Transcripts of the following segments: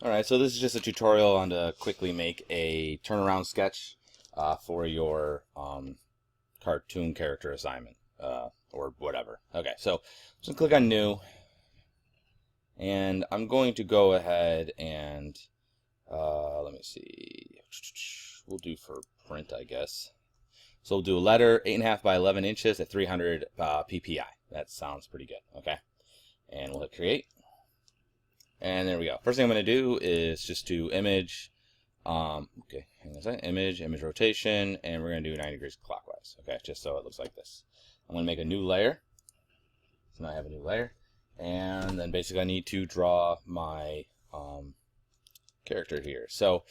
Alright, so this is just a tutorial on to quickly make a turnaround sketch for your cartoon character assignment or whatever. Okay, so just click on New, and I'm going to go ahead and let me see. We'll do for print, I guess. So we'll do a letter 8.5 by 11 inches at 300 ppi. That sounds pretty good. Okay, and we'll hit create. And there we go. First thing I'm going to do is just do image, okay, hang on a second, image rotation, and we're going to do 90 degrees clockwise, okay, just so it looks like this. I'm going to make a new layer. So now I have a new layer, and then basically I need to draw my character here. So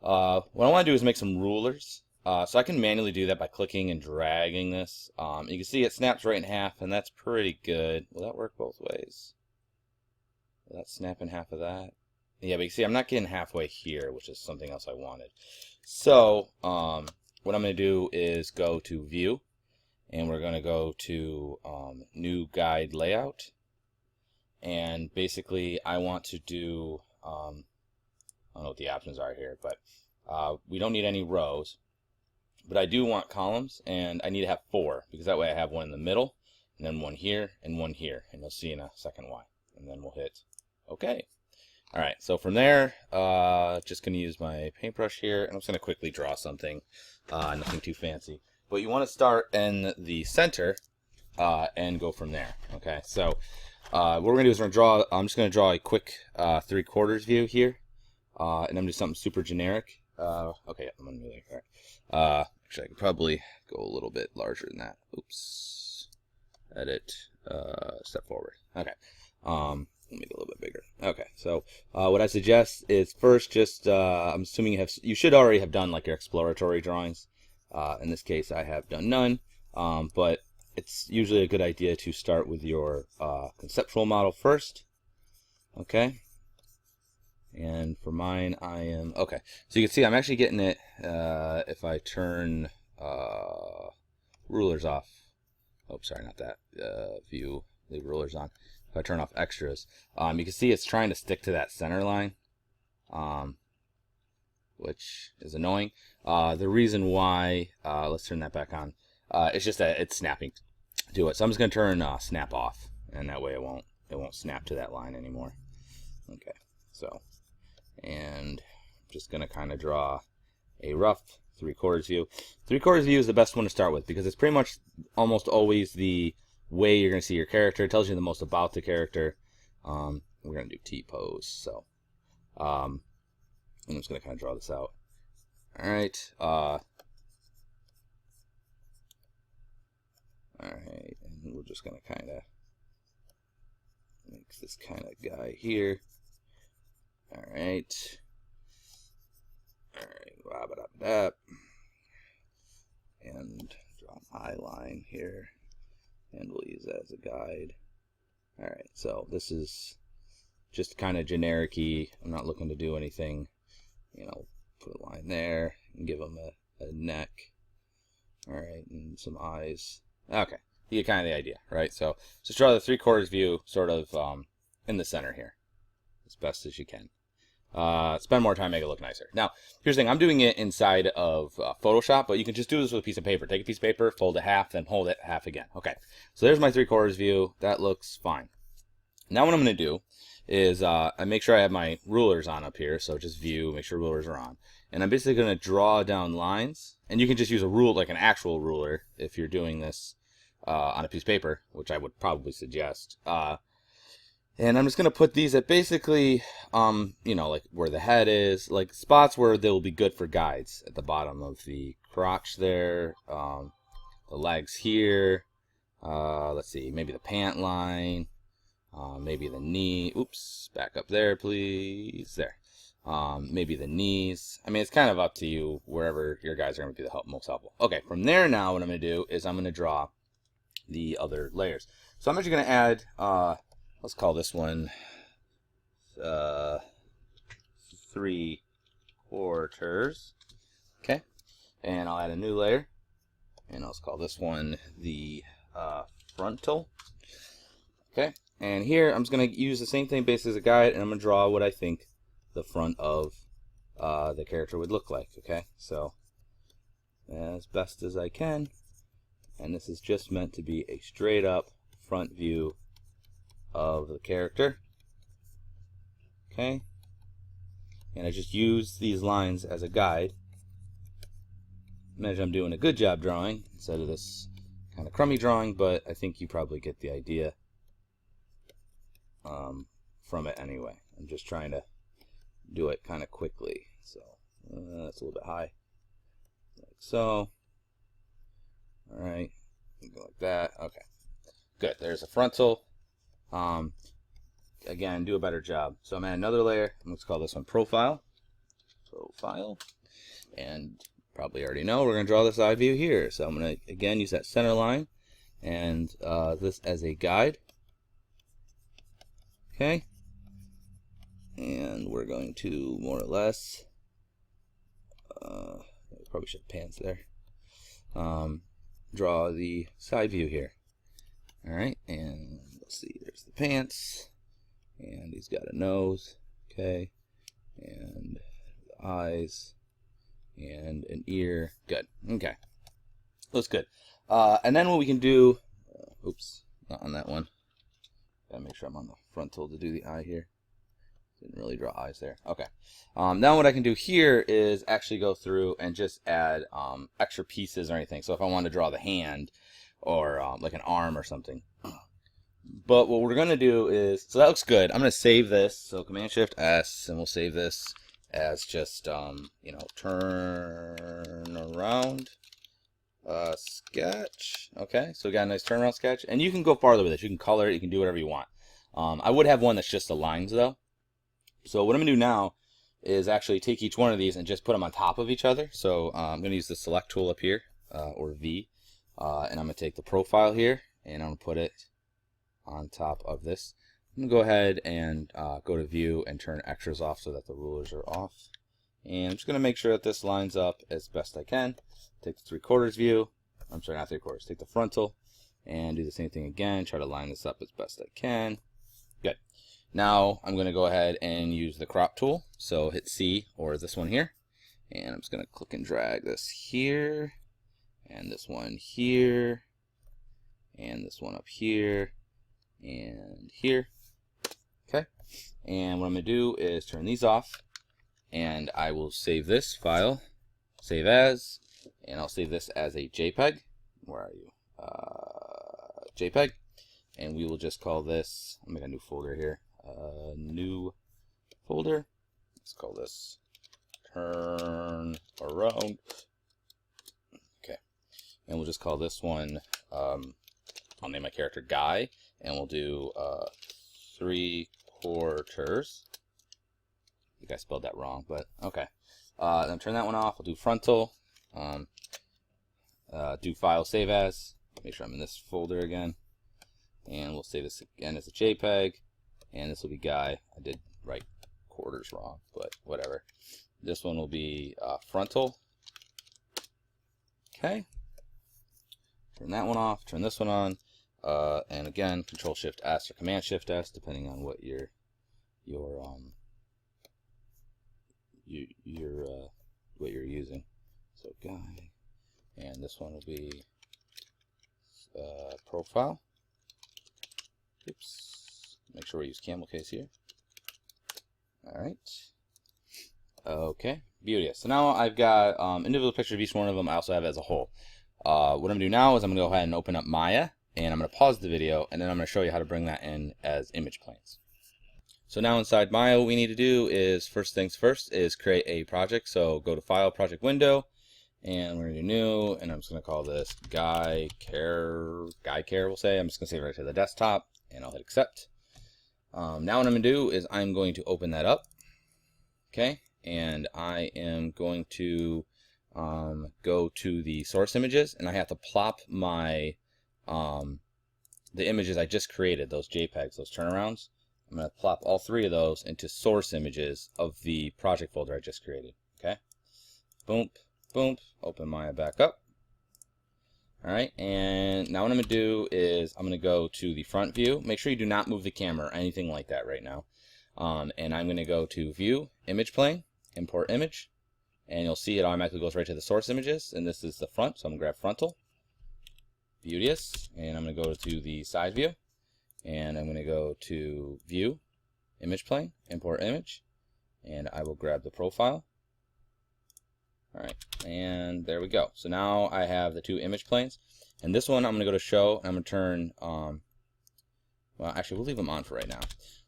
what I want to do is make some rulers. So I can manually do that by clicking and dragging this. You can see it snaps right in half, and that's pretty good. Will that work both ways? Will that snap in half of that? Yeah, but you see, I'm not getting halfway here, which is something else I wanted. So, what I'm going to do is go to View, and we're going to go to New Guide Layout. And basically, I want to do, I don't know what the options are here, but we don't need any rows. But I do want columns, and I need to have 4, because that way I have one in the middle, and then one here, and one here. And you'll see in a second why. And then we'll hit OK. All right, so from there, just going to use my paintbrush here, and I'm just going to quickly draw something, nothing too fancy. But you want to start in the center and go from there. Okay, so what we're going to do is I'm just going to draw a quick 3/4 view here, and I'm going to do something super generic. Okay, I'm going to do that. All right. Actually, I could probably go a little bit larger than that. Oops. Edit. Step forward. Okay. Let me make it a little bit bigger. Okay, so what I suggest is first just, I'm assuming you should already have done like your exploratory drawings. In this case, I have done none, but it's usually a good idea to start with your conceptual model first. Okay, and for mine, I am, okay, so you can see I'm actually getting it if I turn rulers off. Oh, sorry, not that. View, leave rulers on. If I turn off extras, you can see it's trying to stick to that center line, which is annoying. The reason why, let's turn that back on, it's just that it's snapping to it. So I'm just going to turn snap off, and that way it won't snap to that line anymore. Okay, so, and I'm just going to kind of draw a rough 3/4 view. 3/4 view is the best one to start with because it's pretty much almost always the way you're going to see your character. It tells you the most about the character. We're going to do T-pose. So I'm just going to kind of draw this out. All right. All right. And we're just going to kind of make this kind of guy here. All right. All right. And draw an eye line here. And we'll use that as a guide. Alright, so this is just kind of generic-y. I'm not looking to do anything. You know, put a line there and give them a neck. Alright, and some eyes. Okay, you get kind of the idea, right? So just draw the 3/4 view sort of in the center here as best as you can. Spend more time, make it look nicer. Now, here's the thing. I'm doing it inside of Photoshop, but you can just do this with a piece of paper. Take a piece of paper, fold it half, then hold it half again. Okay, so there's my 3/4 view. That looks fine. Now what I'm going to do is I make sure I have my rulers on up here. So just view, make sure rulers are on. And I'm basically going to draw down lines. And you can just use a rule, like an actual ruler, if you're doing this on a piece of paper, which I would probably suggest. And I'm just going to put these at basically, you know, like where the head is, like spots where they'll be good for guides at the bottom of the crotch there, the legs here, let's see, maybe the pant line, maybe the knee, oops, back up there, please, there, maybe the knees. I mean, it's kind of up to you, wherever your guys are going to be the most helpful. Okay, from there now, what I'm going to do is I'm going to draw the other layers. So I'm actually going to add, let's call this one 3/4. Okay, and I'll add a new layer, and I'll call this one the frontal. Okay, and here I'm just going to use the same thing basically as a guide, and I'm going to draw what I think the front of the character would look like. Okay, so as best as I can, and this is just meant to be a straight up front view of the character. Okay, and I just use these lines as a guide. Imagine I'm doing a good job drawing instead of this kind of crummy drawing, but I think you probably get the idea from it anyway. I'm just trying to do it kind of quickly, so that's a little bit high, like so. All right, go like that. Okay, good. There's a frontal. Again, do a better job. So I'm at another layer. Let's call this one profile. Profile, and probably already know we're going to draw this eye view here. So I'm going to again use that center line and this as a guide. Okay, and we're going to more or less probably should have pants there. Draw the side view here. All right, and let's see. There's the pants, and he's got a nose. Okay, and the eyes, and an ear. Good. Okay, looks good. And then what we can do, oops, not on that one. Gotta make sure I'm on the frontal to do the eye here. Didn't really draw eyes there. Okay. Now what I can do here is actually go through and just add extra pieces or anything. So if I want to draw the hand or like an arm or something. But what we're going to do is, so that looks good. I'm going to save this. So Command Shift S, and we'll save this as just, you know, turn around sketch. Okay, so we got a nice turnaround sketch. And you can go farther with this. You can color it. You can do whatever you want. I would have one that's just the lines though. So what I'm going to do now is actually take each one of these and just put them on top of each other. So I'm going to use the select tool up here, or V, and I'm going to take the profile here, and I'm going to put it on top of this. I'm going to go ahead and go to view and turn extras off so that the rulers are off. And I'm just going to make sure that this lines up as best I can. Take the 3/4 view. I'm sorry, not 3/4. Take the frontal and do the same thing again. Try to line this up as best I can. Good. Now I'm going to go ahead and use the crop tool. So hit C or this one here. And I'm just going to click and drag this here. And this one here. And this one up here. And here. Okay. And what I'm going to do is turn these off. And I will save this file. Save as. And I'll save this as a JPEG. Where are you? JPEG. And we will just call this, I'll make a new folder here. New folder. Let's call this turn around. Okay. And we'll just call this one, I'll name my character Guy. And we'll do 3/4. I think I spelled that wrong, but okay. Then turn that one off. I'll do frontal. Do file save as. Make sure I'm in this folder again. And we'll save this again as a JPEG. And this will be Guy. I did write quarters wrong, but whatever. This one will be frontal. Okay. Turn that one off. Turn this one on. And again, Control Shift S or Command Shift S, depending on what your what you're using. So Guy, and this one will be profile. Oops. Make sure we use camel case here. All right. Okay. Beauteous. So now I've got individual picture of each one of them. I also have it as a whole. What I'm going to do now is I'm going to go ahead and open up Maya, and I'm going to pause the video, and then I'm going to show you how to bring that in as image planes. So now inside Maya, what we need to do is, first things first, is create a project. So go to File, Project Window, and we're going to do New, and I'm just going to call this Guy Care, we'll say. I'm just going to save it right to the desktop, and I'll hit Accept. Now what I'm going to do is I'm going to open that up, okay, and I am going to go to the source images, and I have to plop my the images I just created, those JPEGs, those turnarounds. I'm going to plop all three of those into source images of the project folder I just created. Okay, boom, boom, open Maya back up. All right, and now what I'm going to do is I'm going to go to the front view. Make sure you do not move the camera or anything like that right now. And I'm going to go to View, Image Plane, Import Image, and you'll see it automatically goes right to the source images, and this is the front, so I'm going to grab Frontal, Beauteous, and I'm going to go to the Side View, and I'm going to go to View, Image Plane, Import Image, and I will grab the profile. Alright, and there we go. So now I have the two image planes, and this one I'm going to go to Show, and I'm going to turn, well, actually, we'll leave them on for right now.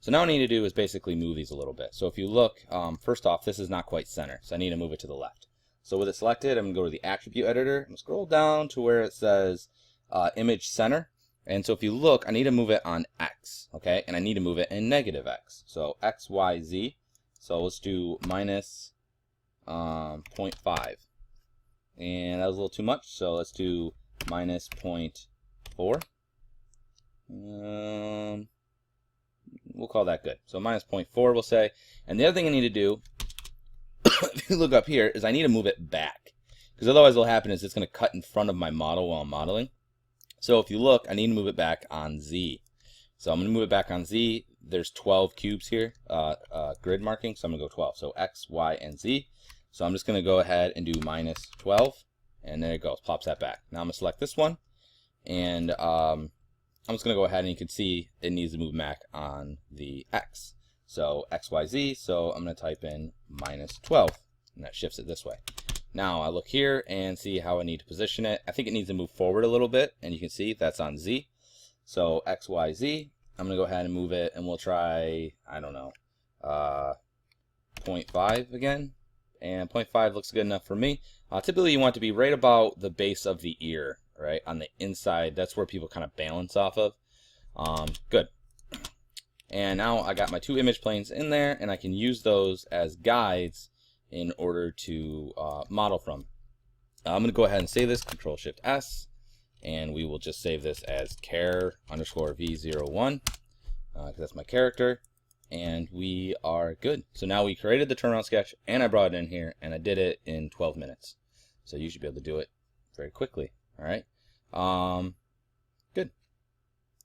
So now what I need to do is basically move these a little bit. So if you look, first off, this is not quite center, so I need to move it to the left. So with it selected, I'm going to go to the Attribute Editor, and scroll down to where it says Image Center. And so if you look, I need to move it on X, okay? And I need to move it in negative X. So X, Y, Z. So let's do minus 0.5. And that was a little too much, so let's do minus 0.4. We'll call that good. So minus 0.4 we'll say. And the other thing I need to do, if you look up here, is I need to move it back. Because otherwise what'll happen is it's going to cut in front of my model while I'm modeling. So if you look, I need to move it back on Z. So I'm going to move it back on Z. There's 12 cubes here, grid marking, so I'm going to go 12. So X, Y, and Z. So I'm just going to go ahead and do minus 12. And there it goes, pops that back. Now I'm going to select this one. And I'm just going to go ahead and you can see it needs to move back on the X. So X, Y, Z. So I'm going to type in minus 12. And that shifts it this way. Now I look here and see how I need to position it. I think it needs to move forward a little bit. And you can see that's on Z. So X, Y, Z. I'm going to go ahead and move it. And we'll try, I don't know, 0.5 again. And 0.5 looks good enough for me. Typically you want to be right about the base of the ear, right? On the inside, that's where people kind of balance off of. Good. And now I got my two image planes in there, and I can use those as guides in order to model from. I'm going to go ahead and save this, Control-Shift-S, and we will just save this as char_v01, because that's my character. And we are good. So now we created the turnaround sketch, and I brought it in here, and I did it in 12 minutes. So you should be able to do it very quickly. All right.